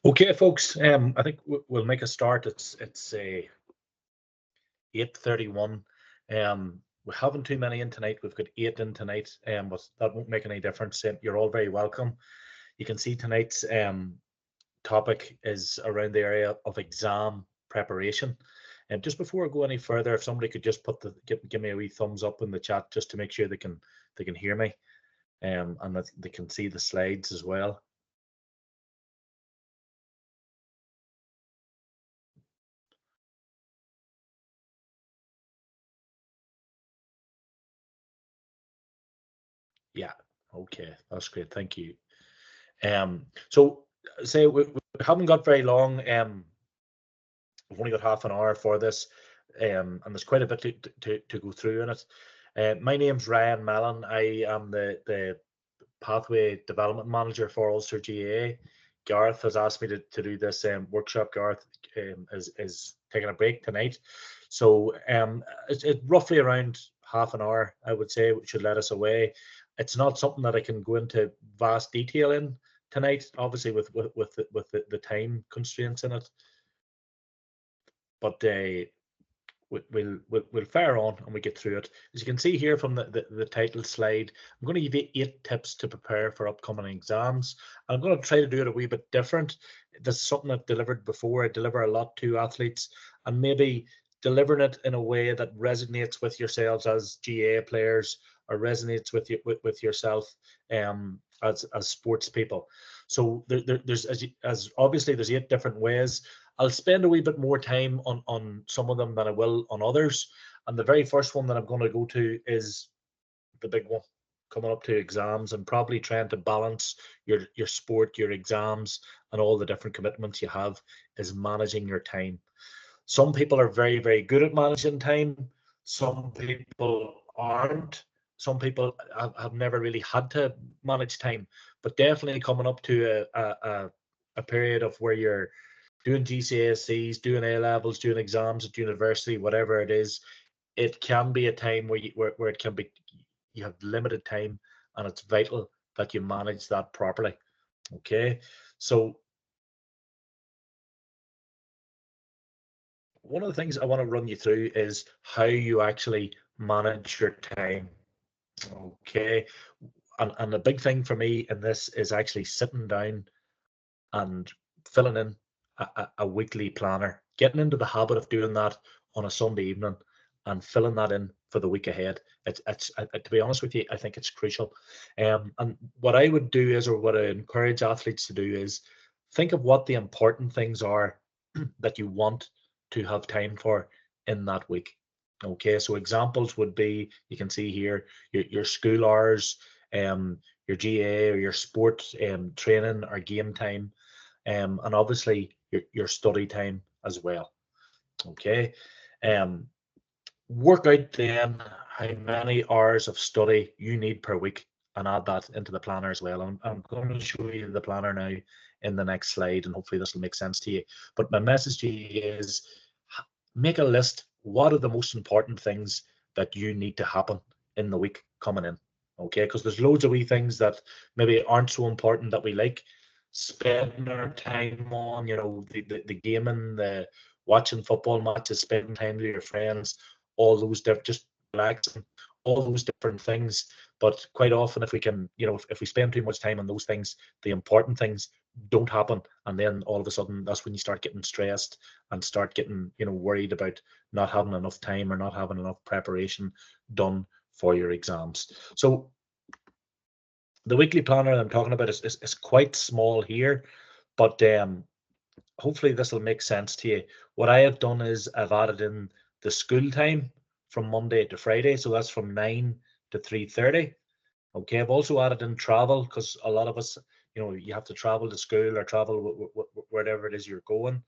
Okay, folks. I think we'll make a start. It's a 8:31. We haven't too many in tonight. We've got 8 in tonight. But that won't make any difference. You're all very welcome. You can see tonight's topic is around the area of exam preparation. And just before I go any further, if somebody could just give me a wee thumbs up in the chat just to make sure they can hear me, and that they can see the slides as well. Yeah. Okay, that's great. Thank you. So say we haven't got very long. We've only got half an hour for this, and there's quite a bit to go through in it. My name's Ryan Mellon. I am the Pathway Development Manager for Ulster.gaa. Gareth has asked me to do this workshop. Gareth is taking a break tonight, so it's roughly around half an hour, I would say, which should let us away. It's not something that I can go into vast detail in tonight, obviously with the time constraints in it. But we'll fire on and we get through it. As you can see here from the title slide, I'm going to give you 8 tips to prepare for upcoming exams. I'm going to try to do it a wee bit different. This is something I've delivered before. I deliver a lot to athletes, and maybe delivering it in a way that resonates with yourselves as GA players, or resonates with you with yourself as sports people. So there's as obviously there's 8 different ways. I'll spend a wee bit more time on some of them than I will on others. And the very first one that I'm going to go to is the big one, coming up to exams and probably trying to balance your sport, your exams, and all the different commitments you have, is managing your time. Some people are very, very good at managing time. Some people aren't. Some people have never really had to manage time, but definitely coming up to a period of where you're doing GCSEs, doing A levels, doing exams at university, whatever it is, it can be a time where it can be, you have limited time, and it's vital that you manage that properly. Okay, so one of the things I want to run you through is how you actually manage your time. Okay, and the big thing for me in this is actually sitting down and filling in a weekly planner, getting into the habit of doing that on a Sunday evening and filling that in for the week ahead. It's to be honest with you, I think it's crucial. And what I would do is, or what I encourage athletes to do is, think of what the important things are that you want to have time for in that week. Okay, so examples would be, you can see here, your school hours, your GA or your sport training or game time, and obviously your study time as well. Okay, work out then how many hours of study you need per week and add that into the planner as well. I'm going to show you the planner now in the next slide, and hopefully this will make sense to you. But my message to you is, make a list. What are the most important things that you need to happen in the week coming in? Okay, because there's loads of wee things that maybe aren't so important that we like spending our time on, the gaming, the watching football matches, spending time with your friends, all those different, just relaxing, all those different things. But quite often, if we can, if we spend too much time on those things, the important things don't happen, and then all of a sudden that's when you start getting stressed and start getting worried about not having enough time or not having enough preparation done for your exams. So the weekly planner I'm talking about is quite small here, but hopefully this will make sense to you. What I have done is I've added in the school time from Monday to Friday, so that's from 9 to 3:30. Okay, I've also added in travel, because a lot of us, you have to travel to school or travel wherever it is you're going.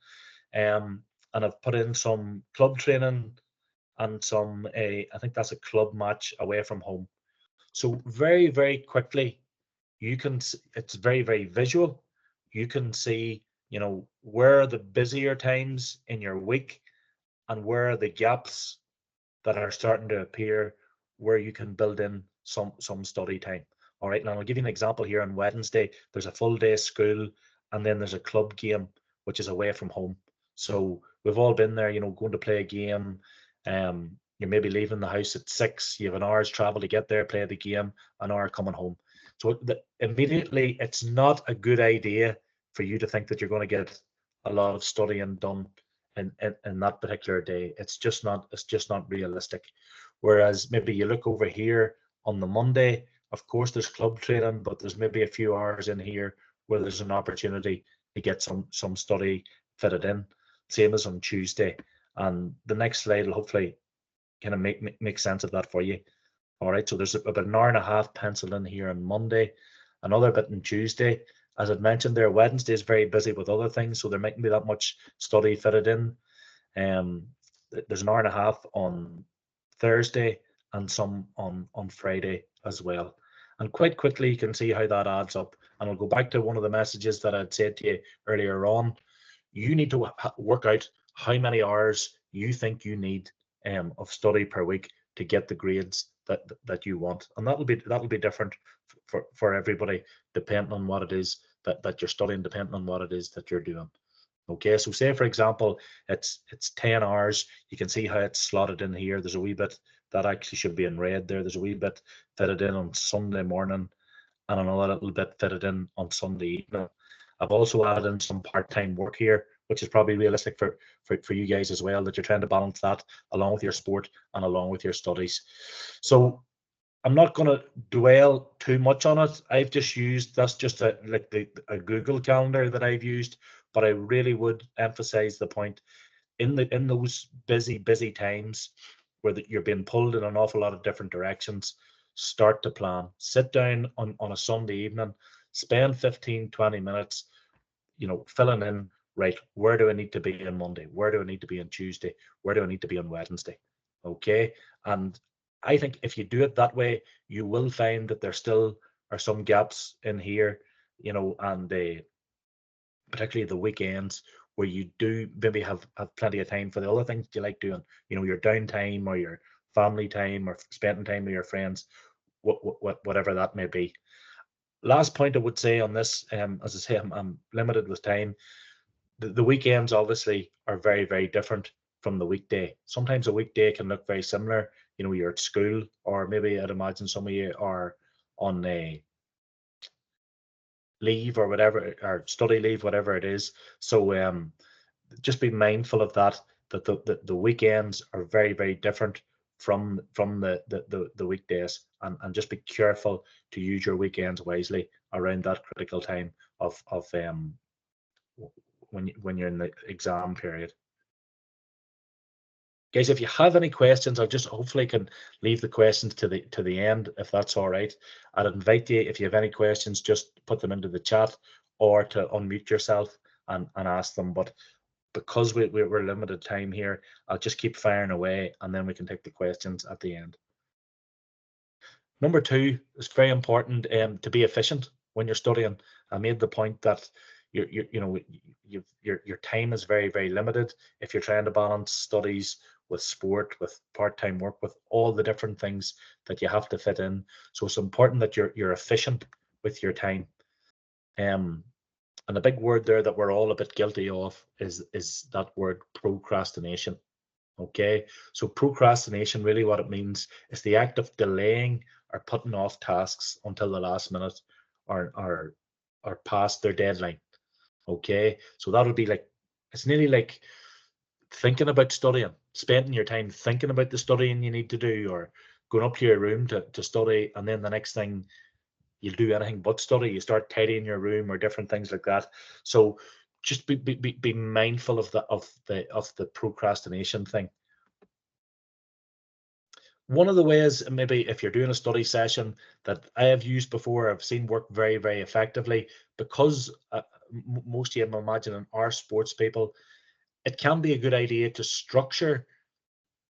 And I've put in some club training and some, I think that's a club match away from home. So very, very quickly, it's very, very visual. You can see, where are the busier times in your week and where are the gaps that are starting to appear where you can build in some study time. All right, now I'll give you an example here. On Wednesday, there's a full day school and then there's a club game, which is away from home. So we've all been there, going to play a game. You're maybe leaving the house at 6, you have an hour's travel to get there, play the game, an hour coming home. So immediately, it's not a good idea for you to think that you're going to get a lot of studying done in that particular day. It's just not realistic. Whereas maybe you look over here on the Monday, of course there's club training, but there's maybe a few hours in here where there's an opportunity to get some study fitted in, same as on Tuesday. And the next slide will hopefully kind of make sense of that for you. All right, so there's about an hour and a half penciled in here on Monday, another bit on Tuesday. As I'd mentioned there, Wednesday is very busy with other things, so there mightn't be that much study fitted in. There's an hour and a half on Thursday and some on Friday as well. And quite quickly, you can see how that adds up. And I'll go back to one of the messages that I'd said to you earlier on. You need to work out how many hours you think you need of study per week to get the grades that you want, and that'll be different for everybody, depending on what it is that you're studying, depending on what it is that you're doing. Okay, so say for example, it's 10 hours. You can see how it's slotted in here. There's a wee bit that actually should be in red there. There's a wee bit fitted in on Sunday morning and another little bit fitted in on Sunday evening. I've also added in some part-time work here, which is probably realistic for you guys as well, that you're trying to balance that along with your sport and along with your studies. So I'm not going to dwell too much on it. I've just used, that's just a Google calendar that I've used, but I really would emphasize the point in those busy times where you're being pulled in an awful lot of different directions. Start to plan. Sit down on a Sunday evening, spend 15-20 minutes, filling in, right, where do I need to be on Monday? Where do I need to be on Tuesday? Where do I need to be on Wednesday? Okay. And I think if you do it that way, you will find that there still are some gaps in here, and particularly the weekends where you do maybe have plenty of time for the other things you like doing, your downtime or your family time or spending time with your friends, whatever that may be. Last point I would say on this, as I say, I'm limited with time. The weekends obviously are very, very different from the weekday. Sometimes a weekday can look very similar. You're at school, or maybe I'd imagine some of you are on a leave or whatever, or study leave, whatever it is. So just be mindful of that the weekends are very, very different from the weekdays, and just be careful to use your weekends wisely around that critical time of when you're in the exam period. Guys, if you have any questions, I just hopefully can leave the questions to the end, if that's all right. I'd invite you, if you have any questions, just put them into the chat or to unmute yourself and ask them. But because we're limited time here, I'll just keep firing away, and then we can take the questions at the end. Number 2, it's very important to be efficient when you're studying. I made the point that your time is very, very limited if you're trying to balance studies with sport, with part-time work, with all the different things that you have to fit in. So it's important that you're efficient with your time. And a big word there that we're all a bit guilty of is that word procrastination. Okay, so procrastination, really what it means is the act of delaying or putting off tasks until the last minute or past their deadline. Okay, so that would be like, it's nearly like thinking about studying, spending your time thinking about the studying you need to do, or going up to your room to study, and then the next thing you'll do anything but study. You start tidying your room or different things like that. So just be mindful of the procrastination thing. One of the ways, maybe if you're doing a study session that I have used before, I've seen work very, very effectively, because most of you, I'm imagining, are sports people. It can be a good idea to structure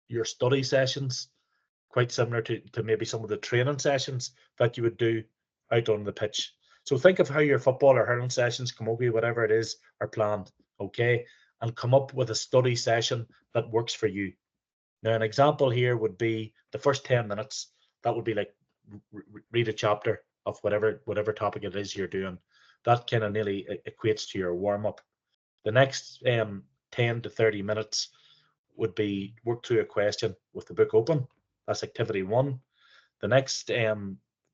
your study sessions quite similar to maybe some of the training sessions that you would do out on the pitch. So think of how your football or hurling sessions, camogie, whatever it is, are planned, okay? And come up with a study session that works for you. Now, an example here would be the first 10 minutes. That would be like read a chapter of whatever topic it is you're doing. that kind of nearly equates to your warm-up. The next 10 to 30 minutes would be work through a question with the book open. That's activity 1. The next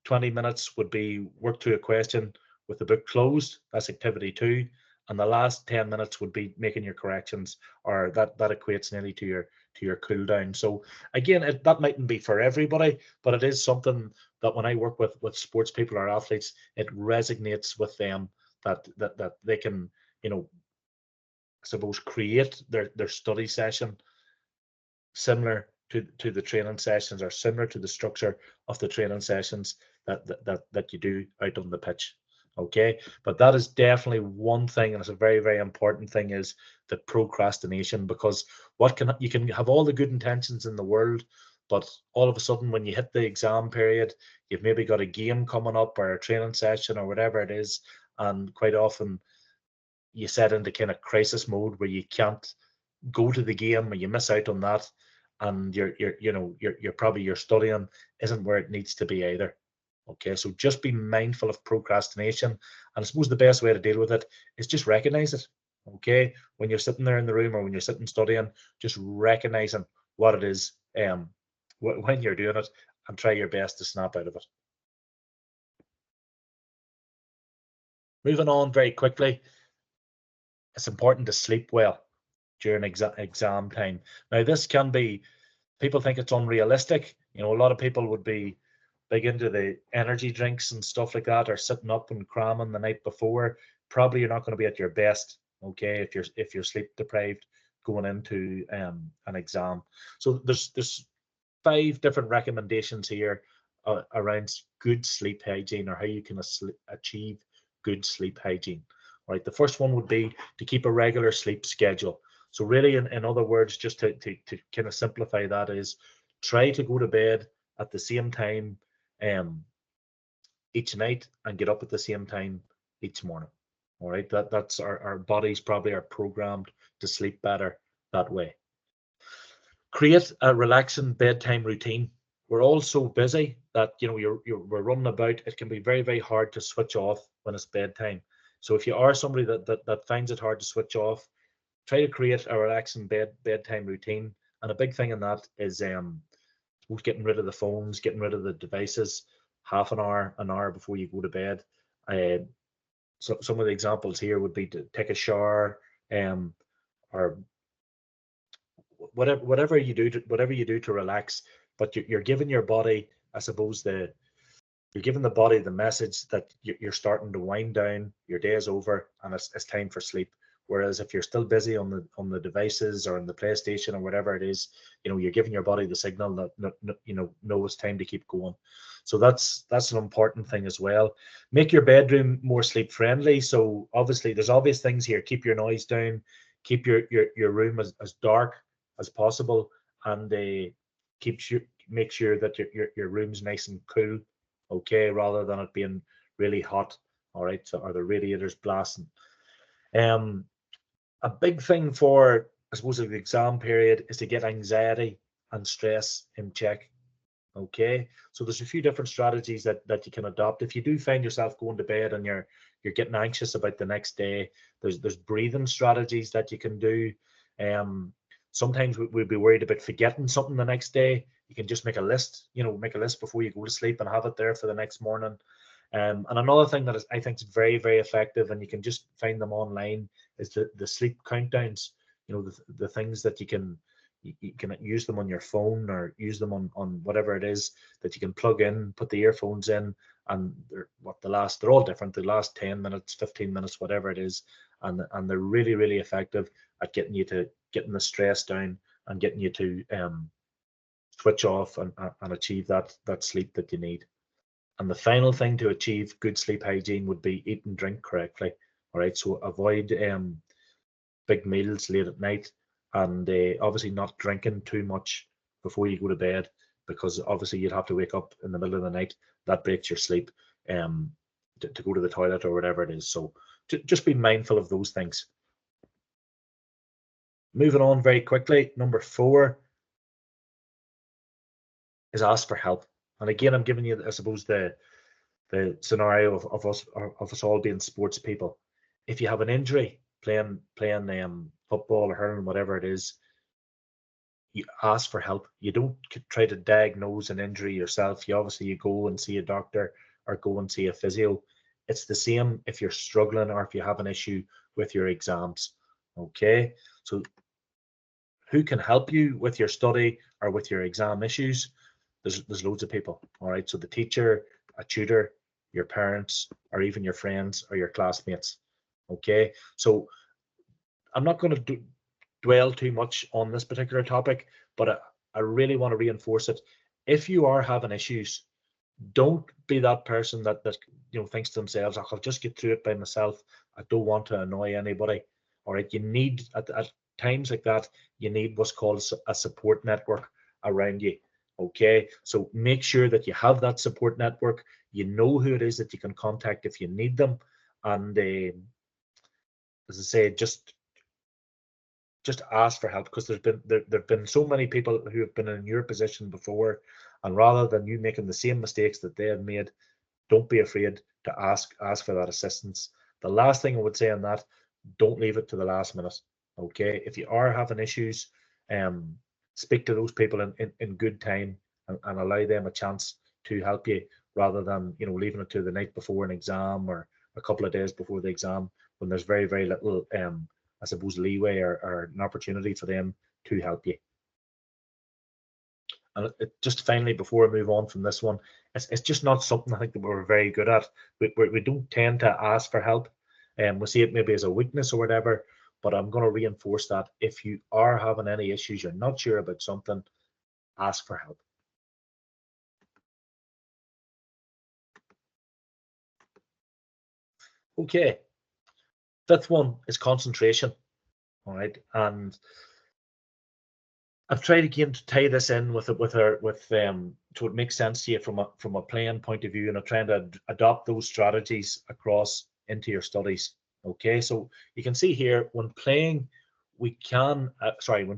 20 minutes would be work through a question with the book closed. That's activity 2. And the last 10 minutes would be making your corrections, or that equates nearly to your cool down. So again, that mightn't be for everybody, but it is something that when I work with sports people or athletes, it resonates with them that they can, I suppose, create their study session similar to the training sessions, or similar to the structure of the training sessions that you do out on the pitch. Okay, but that is definitely one thing, and it's a very, very important thing, is the procrastination. Because you can have all the good intentions in the world, but all of a sudden when you hit the exam period, you've maybe got a game coming up or a training session or whatever it is, and quite often you set into kind of crisis mode where you can't go to the game, or you miss out on that, and you're probably your studying isn't where it needs to be either. Okay, so just be mindful of procrastination, and I suppose the best way to deal with it is just recognize it. Okay, when you're sitting there in the room, or when you're sitting studying, just recognizing what it is when you're doing it, and try your best to snap out of it. Moving on very quickly, it's important to sleep well during exam time. Now, this can be, people think it's unrealistic. A lot of people would be big into the energy drinks and stuff like that, or sitting up and cramming the night before. Probably you're not going to be at your best, okay, if you're sleep deprived going into an exam. So there's 5 different recommendations here around good sleep hygiene, or how you can achieve good sleep hygiene. Right, the first one would be to keep a regular sleep schedule. So really, in other words, just to kind of simplify that, is try to go to bed at the same time each night, and get up at the same time each morning. All right, that's our bodies probably are programmed to sleep better that way. Create a relaxing bedtime routine. We're all so busy that we're running about. It can be very, very hard to switch off when it's bedtime. So if you are somebody that finds it hard to switch off, try to create a relaxing bedtime routine. And a big thing in that is getting rid of the phones, getting rid of the devices half an hour before you go to bed. So some of the examples here would be to take a shower, or whatever you do to relax. But you're giving your body, I suppose, you're giving the body the message that you're starting to wind down, your day is over, and it's time for sleep. Whereas if you're still busy on the devices, or on the PlayStation, or whatever it is, you're giving your body the signal that no, it's time to keep going. So that's an important thing as well. Make your bedroom more sleep friendly. So obviously there's obvious things here. Keep your noise down, keep your room as dark as possible, and make sure that your room's nice and cool, okay, rather than it being really hot. All right, so, or the radiators blasting. A big thing for, I suppose, the exam period is to get anxiety and stress in check. Okay, so there's a few different strategies that you can adopt. If you do find yourself going to bed and you're getting anxious about the next day, there's breathing strategies that you can do. Sometimes we'd be worried about forgetting something the next day. You can just make a list, make a list before you go to sleep, and have it there for the next morning. And another thing that I think is very, very effective, and you can just find them online, is the sleep countdowns. The things that you can use them on your phone, or use them on whatever it is that you can plug in, put the earphones in, and they're all different. They last 10 minutes, 15 minutes, whatever it is, and they're really, really effective at getting the stress down, and getting you to switch off and achieve that sleep that you need. And the final thing to achieve good sleep hygiene would be eat and drink correctly. All right, so avoid big meals late at night, and obviously not drinking too much before you go to bed, because obviously you'd have to wake up in the middle of the night. That breaks your sleep, to go to the toilet or whatever it is. So just be mindful of those things. Moving on very quickly, number 4 is ask for help. And again, I'm giving you, I suppose, the the scenario of us all being sports people. If you have an injury playing football or hurling, whatever it is, you ask for help. You don't try to diagnose an injury yourself. You go and see a doctor or go and see a physio. It's the same if you're struggling or if you have an issue with your exams. Okay, so who can help you with your study or with your exam issues? There's loads of people. All right, so the teacher, a tutor, your parents, or even your friends or your classmates. Okay, so I'm not going to dwell too much on this particular topic, but I really want to reinforce it. If you are having issues, don't be that person that thinks to themselves, I'll just get through it by myself. I don't want to annoy anybody. All right, you need at times like that, you need what's called a support network around you. Okay, so make sure that you have that support network. You know who it is that you can contact if you need them, and as I say, just ask for help, because there've been so many people who have been in your position before, and rather than you making the same mistakes that they have made, don't be afraid to ask for that assistance. The last thing I would say on that, don't leave it to the last minute. Okay, if you are having issues, speak to those people in good time, and allow them a chance to help you, rather than leaving it to the night before an exam or a couple of days before the exam, when there's very, very little I suppose leeway or an opportunity for them to help you. And just finally, before I move on from this one, it's just not something I think that we're very good at. We don't tend to ask for help, and we see it maybe as a weakness or whatever. But I'm going to reinforce that if you are having any issues, you're not sure about something, ask for help. Okay, fifth one is concentration. All right, and I've tried again to tie this in with so it makes sense to you from a playing point of view, and I'm trying to adopt those strategies across into your studies. Okay, so you can see here, when playing, when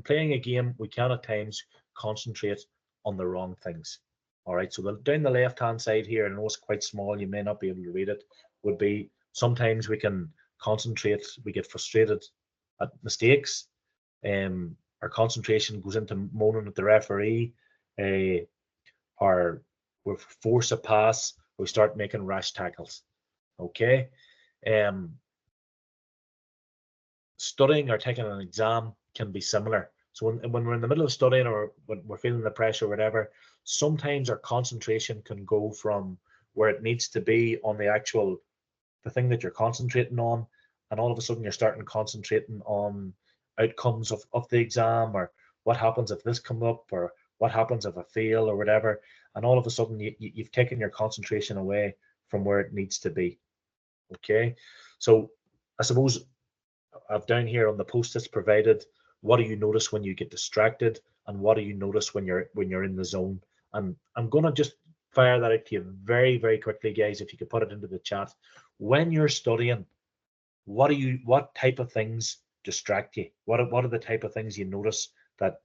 playing a game, we can at times concentrate on the wrong things. All right, so down the left hand side here, I know it's quite small, you may not be able to read it, would be sometimes we can concentrate, we get frustrated at mistakes. Our concentration goes into moaning at the referee, or we force a pass, we start making rash tackles. Okay, studying or taking an exam can be similar. So when we're in the middle of studying, or when we're feeling the pressure or whatever, sometimes our concentration can go from where it needs to be on the thing that you're concentrating on, and all of a sudden you're starting concentrating on outcomes of the exam, or what happens if this comes up, or what happens if I fail, or whatever, and all of a sudden you've taken your concentration away from where it needs to be. Okay, so I suppose I've down here on the post-its provided, what do you notice when you get distracted, and what do you notice when you're in the zone? And I'm going to just fire that out to you very, very quickly, guys, if you could put it into the chat. When you're studying, what type of things distract you? What are the type of things you notice that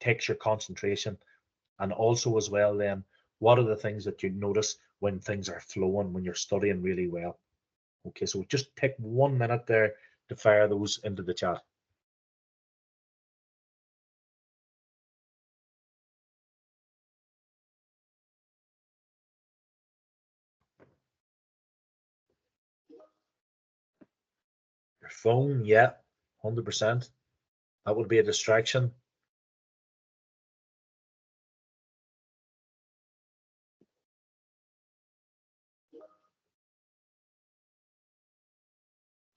takes your concentration? And also as well, then, what are the things that you notice when things are flowing, when you're studying really well? Okay, so just take 1 minute there to fire those into the chat. Your phone, yeah, 100%. That would be a distraction.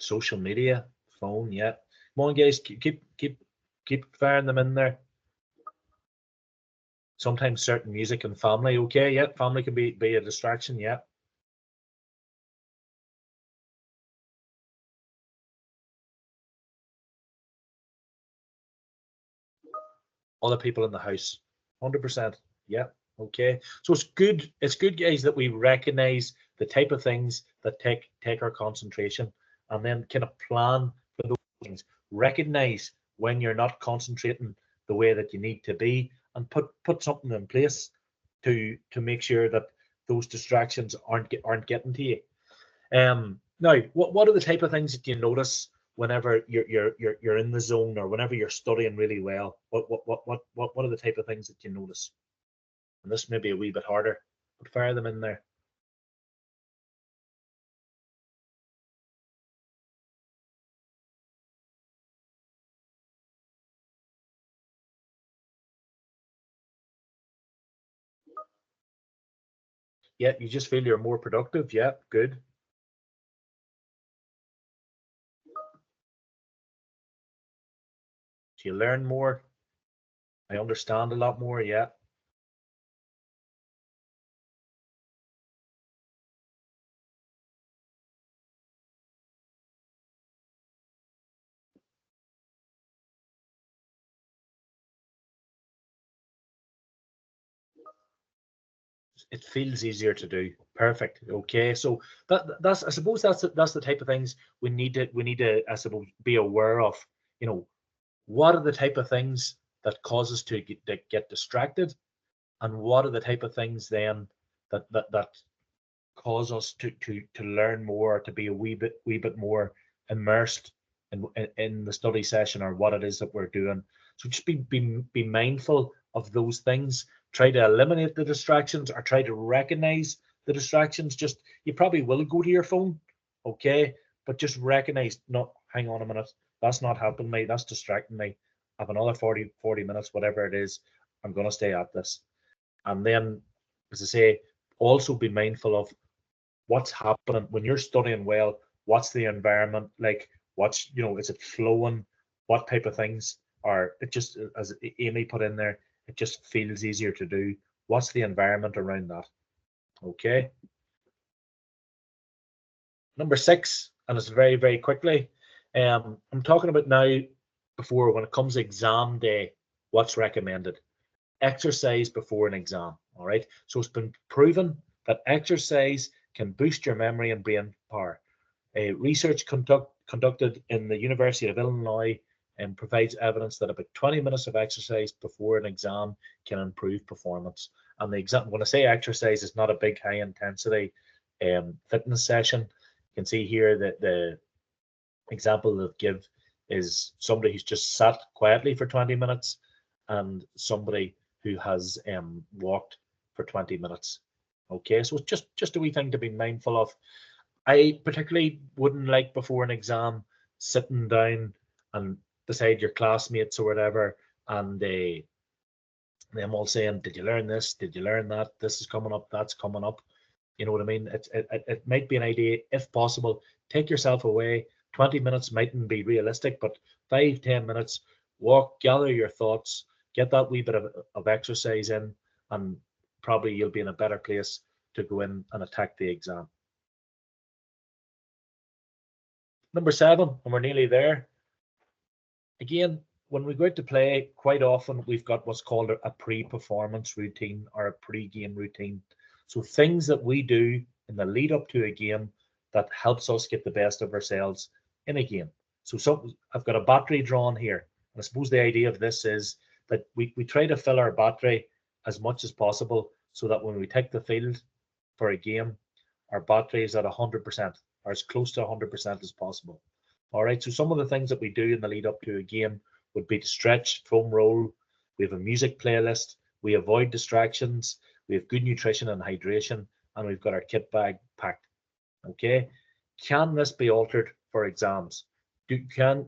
Social media, phone, yeah. Come on, guys, keep firing them in there. Sometimes certain music and family, okay, yeah, family can be a distraction, yeah. Other people in the house, 100%, yeah, okay. So it's good, guys, that we recognize the type of things that take our concentration, and then kind of plan for those things. Recognize when you're not concentrating the way that you need to be, and put something in place to make sure that those distractions aren't getting to you. Now, what are the type of things that you notice whenever you're in the zone, or whenever you're studying really well? What are the type of things that you notice? And this may be a wee bit harder, but fire them in there. Yeah, you just feel you're more productive. Yeah, good. Do you learn more? I understand a lot more. Yeah. It feels easier to do. Perfect. Okay, so that's, I suppose that's the type of things we need to I suppose be aware of. You know, what are the type of things that cause us to get distracted, and what are the type of things then that cause us to learn more, to be a wee bit more immersed in the study session, or what it is that we're doing. So just be mindful of those things. Try to eliminate the distractions, or try to recognize the distractions. Just, you probably will go to your phone, okay, but just recognize, no, hang on a minute, that's not helping me, that's distracting me. I have another 40 minutes, whatever it is, I'm going to stay at this. And then, as I say, also be mindful of what's happening when you're studying well. What's the environment like? What's, is it flowing? What type of things are, it just, as Amy put in there, it just feels easier to do. What's the environment around that? Okay. Number 6, and it's very, very quickly. I'm talking about now, before, when it comes exam day, what's recommended? Exercise before an exam. All right. So it's been proven that exercise can boost your memory and brain power. A research conducted in the University of Illinois provides evidence that about 20 minutes of exercise before an exam can improve performance. And the exam, when I say exercise, is not a big high intensity fitness session. You can see here that the example they've give is somebody who's just sat quietly for 20 minutes, and somebody who has walked for 20 minutes. Okay, so it's just a wee thing to be mindful of. I particularly wouldn't like, before an exam, sitting down and beside your classmates or whatever, and them all saying, "Did you learn this? Did you learn that? This is coming up. That's coming up." You know what I mean? It might be an idea, if possible, take yourself away. 20 minutes mightn't be realistic, but 5-10 minutes, walk, gather your thoughts, get that wee bit of exercise in, and probably you'll be in a better place to go in and attack the exam. Number 7, and we're nearly there. Again, when we go out to play, quite often we've got what's called a pre-performance routine, or a pre-game routine. So things that we do in the lead up to a game that helps us get the best of ourselves in a game. So I've got a battery drawn here. And I suppose the idea of this is that we try to fill our battery as much as possible, so that when we take the field for a game, our battery is at 100%, or as close to 100% as possible. All right, so some of the things that we do in the lead up to a game would be to stretch, foam roll. We have a music playlist. We avoid distractions. We have good nutrition and hydration, and we've got our kit bag packed. Okay, can this be altered for exams? Can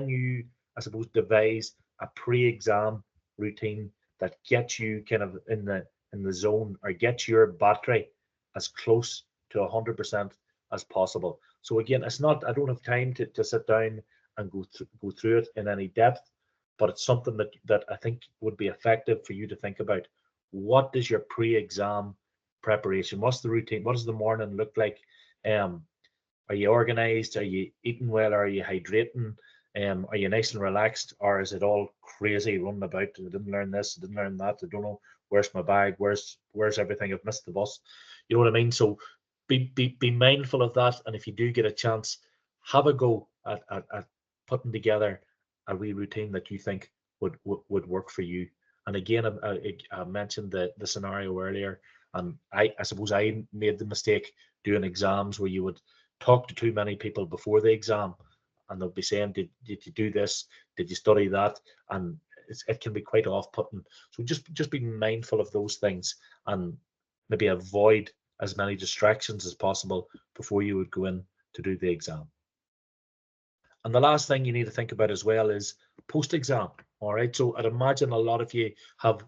you, I suppose, devise a pre-exam routine that gets you kind of in the zone, or gets your battery as close to 100% as possible? So again, it's not, I don't have time to sit down and go through it in any depth, but it's something that I think would be effective for you to think about. What does your pre-exam preparation, what's the routine, what does the morning look like? Are you organized? Are you eating well? Are you hydrating? Are you nice and relaxed, or is it all crazy running about? I didn't learn this, I didn't learn that, I don't know where's my bag, where's everything, I've missed the bus. You know what I mean? So be mindful of that, and if you do get a chance, have a go at putting together a wee routine that you think would work for you. And again, I mentioned the scenario earlier And I suppose I made the mistake doing exams where you would talk to too many people before the exam, and they'll be saying, did you do this? Did you study that? And it can be quite off-putting. So just be mindful of those things, and maybe avoid as many distractions as possible before you would go in to do the exam. And the last thing you need to think about as well is post-exam. All right. So I'd imagine a lot of you have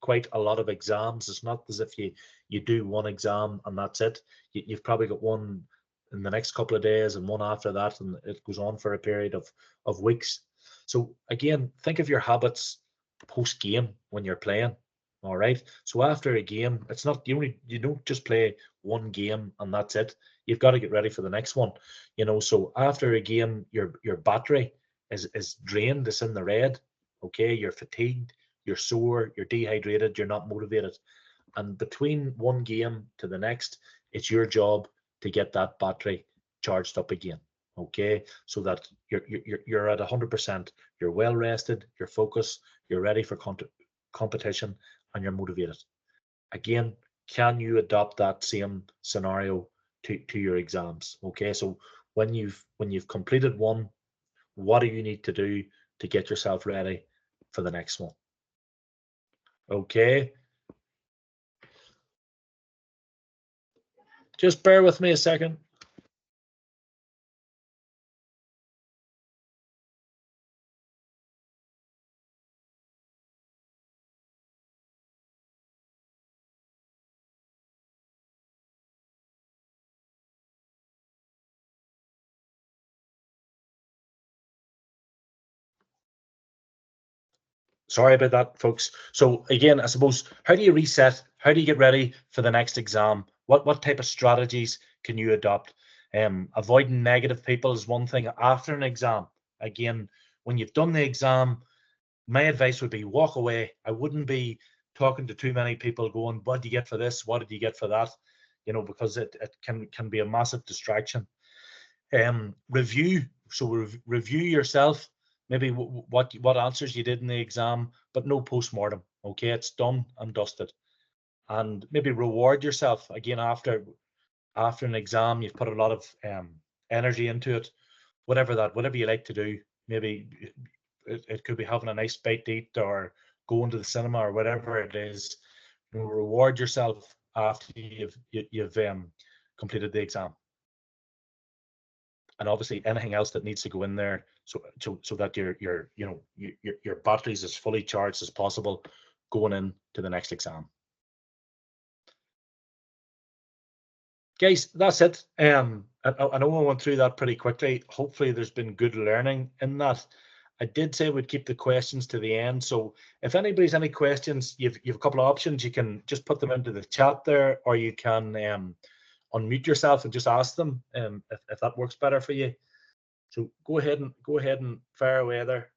quite a lot of exams. It's not as if you do one exam and that's it. You've probably got one in the next couple of days and one after that, and it goes on for a period of weeks. So again, think of your habits post-game when you're playing. All right. So after a game, it's not you don't just play one game and that's it. You've got to get ready for the next one. So after a game, your battery is drained, it's in the red. Okay, you're fatigued, you're sore, you're dehydrated, you're not motivated. And between one game to the next, it's your job to get that battery charged up again. Okay, so that you're at 100%. You're well rested, you're focused, you're ready for competition, and you're motivated. Again, can you adopt that same scenario to your exams? Okay, so when you've completed one, what do you need to do to get yourself ready for the next one? Okay, just bear with me a second. Sorry about that, folks. So again, I suppose, how do you reset? How do you get ready for the next exam? What type of strategies can you adopt? Avoiding negative people is one thing after an exam. Again, when you've done the exam, my advice would be walk away. I wouldn't be talking to too many people going, what did you get for this? What did you get for that? Because it can be a massive distraction. Review. So review yourself, maybe what answers you did in the exam, but no postmortem. Okay, it's done and dusted. And maybe reward yourself again after an exam. You've put a lot of energy into it. Whatever you like to do. Maybe it could be having a nice bite to eat or going to the cinema or whatever it is. Reward yourself after you've completed the exam. And obviously anything else that needs to go in there so that your batteries as fully charged as possible going into the next exam. Guys, that's it. I know I went through that pretty quickly. Hopefully there's been good learning in that. I did say we'd keep the questions to the end, so if anybody's any questions, you've a couple of options. You can just put them into the chat there, or you can unmute yourself and just ask them if that works better for you. So go ahead and fire away there.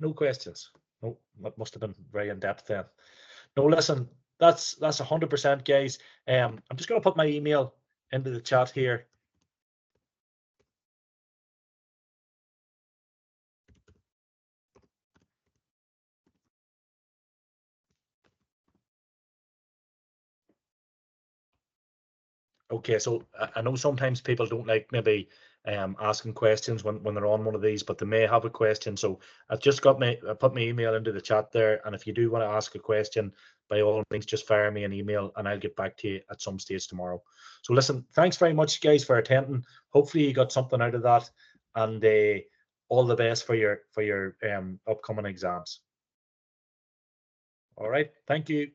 No questions. No, that must have been very in depth then. No, listen, that's 100%, guys. I'm just going to put my email into the chat here. Okay, so I know sometimes people don't like maybe asking questions when they're on one of these, but they may have a question. So I put my email into the chat there, and if you do want to ask a question, by all means, just fire me an email and I'll get back to you at some stage tomorrow. So listen, thanks very much, guys, for attending. Hopefully you got something out of that, and all the best for your upcoming exams. All right, thank you.